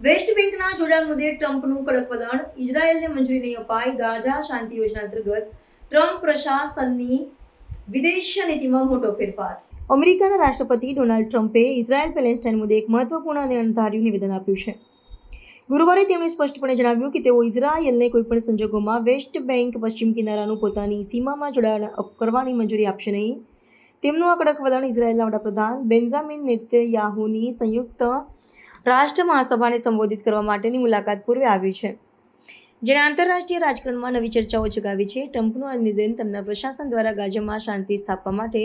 Waste બેંકના જોડાણ મુદ્દે ટ્રમ્પનું કડક વલણ, ઇઝરાયેલને મંજૂરી નહીં અપાઈ. ગાઝા શાંતિ યોજના અંતર્ગત ટ્રમ્પ પ્રશાસનની વિદેશ નીતિમાં મોટો ફેરફાર. અમેરિકાના રાષ્ટ્રપતિ ડોનાલ્ડ ટ્રમ્પે ઇઝરાયેલ પેલેસ્ટાઇન મુદ્દે એક મહત્વપૂર્ણ અને અણધાર્યું નિવેદન આપ્યું છે. ગુરુવારે તેમણે સ્પષ્ટપણે જણાવ્યું કે તેઓ ઇઝરાયેલને કોઈપણ સંજોગોમાં વેસ્ટ બેંક પશ્ચિમ કિનારાનું પોતાની સીમામાં જોડાણ કરવાની મંજૂરી આપશે નહીં. તેમનું આ કડક વલણ ઇઝરાયેલના વડાપ્રધાન બેન્જામિન નેતન્યાહુની સંયુક્ત રાષ્ટ્ર મહાસભાને સંબોધિત કરવા માટેની મુલાકાત પૂર્વે આવ્યું છે, જેણે આંતરરાષ્ટ્રીય રાજકારણમાં નવી ચર્ચાઓ જગાવી છે. ટ્રમ્પનું આ નિવેદન તેમના પ્રશાસન દ્વારા ગાઝામાં શાંતિ સ્થાપવા માટે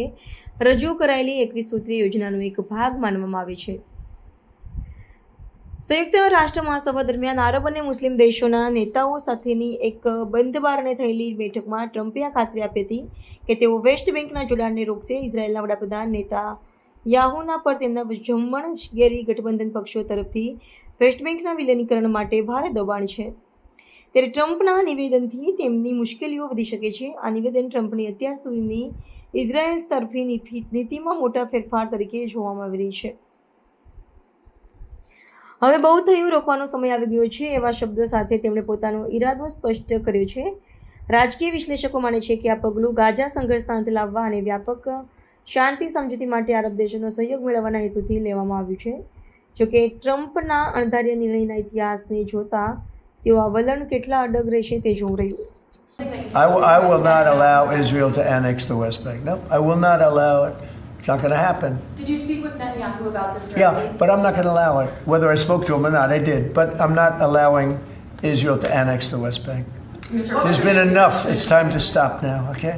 રજૂ કરાયેલી 21 સૂત્રીય યોજનાનો એક ભાગ માનવામાં આવે છે. સંયુક્ત રાષ્ટ્ર મહાસભા દરમિયાન આરબ અને મુસ્લિમ દેશોના નેતાઓ સાથેની એક બંધ બારણે થયેલી બેઠકમાં ટ્રમ્પે આ ખાતરી આપી હતી કે તેઓ વેસ્ટ બેંકના જોડાણને રોકશે. ઇઝરાયેલના વડાપ્રધાન નેતન્યાહુના પર તેમના જમણગેરી ગઠબંધન પક્ષો તરફથી વેસ્ટ બેંકના વિલીનીકરણ માટે ભારે દબાણ છે. ત્યારે ટ્રમ્પના નિવેદનથી તેમની મુશ્કેલીઓ વધી શકે છે. આ નિવેદન ટ્રમ્પની અત્યાર સુધીની ઇઝરાયેલ તરફી નીતિમાં મોટા ફેરફાર તરીકે જોવામાં આવી રહી છે. હવે બહુ થયું, રોકવાનો સમય આવી ગયો છે, એવા શબ્દો સાથે તેમણે પોતાનો ઈરાદો સ્પષ્ટ કર્યો છે. રાજકીય વિશ્લેષકો માને છે કે આ પગલું ગાઝા સંઘર્ષના અંત લાવવા અને વ્યાપક શાંતિ સમજૂતી માટે આરબ દેશોનો સહયોગ મેળવવાના હેતુથી લેવામાં આવ્યું છે. જોકે ટ્રમ્પના અણધાર્યા નિર્ણયના ઇતિહાસને જોતા તેઓ આ વલણ કેટલા અડગ રહેશે તે જોવું રહ્યું. I will not allow Israel to annex the West Bank. No, I will not allow it. It's not going to happen. Did you speak with Netanyahu about this directly? Yeah, but I'm not going to allow it. Whether I spoke to him or not, I did. But I'm not allowing Israel to annex the West Bank. There's been enough. It's time to stop now, okay?